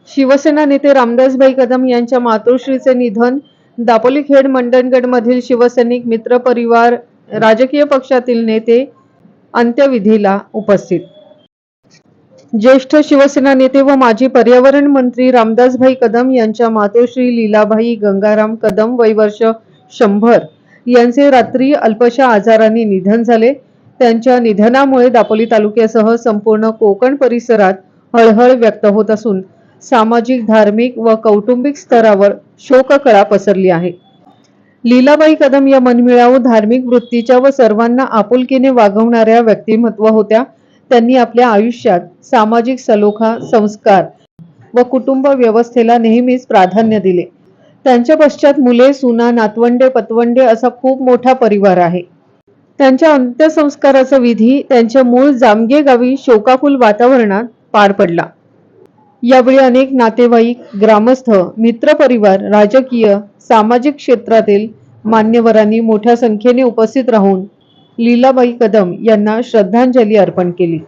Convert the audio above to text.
शिवसेना नेते रामदासभाई कदम यांच्या मातोश्रीचे निधन. दापोली खेड मंडणगड मधील शिवसैनिक मित्र परिवार राजकीय पक्षातील नेते अंत्यविधीला उपस्थित. ज्येष्ठ शिवसेना नेते व माजी पर्यावरण मंत्री रामदासभाई कदम यांच्या मातोश्री लीलाबाई गंगाराम कदम वय वर्ष 100 यांचे रात्री अल्पशा आजाराने निधन झाले. त्यांच्या निधनामुळे दापोली तालुक्यासह संपूर्ण कोकण परिसरात हळहळ व्यक्त होत असून सामाजिक, धार्मिक व कौटुंबिक स्तरावर शोककळा पसरली आहे. लीलाबाई कदम या मनमिळावू, धार्मिक वृत्तीच्या व सर्वांना आपुलकीने वागवणाऱ्या व्यक्तिमत्व होत्या. त्यांनी आपल्या आयुष्यात सामाजिक सलोखा, संस्कार व कुटुंब व्यवस्थेला नेहमीच प्राधान्य दिले. त्यांच्या पश्चात मुले, सुना, नातवंडे, पतवंडे असा खूप मोठा परिवार आहे. त्यांच्या अंत्यसंस्काराचा विधी त्यांच्या मूळ जामगे गावी शोकाकुल वातावरणात पार पडला. यावेळी अनेक नातेवाईक, ग्रामस्थ, मित्रपरिवार, राजकीय, सामाजिक क्षेत्रातील मान्यवरांनी मोठ्या संख्येने उपस्थित राहून लीलाबाई कदम यांना श्रद्धांजली अर्पण केली.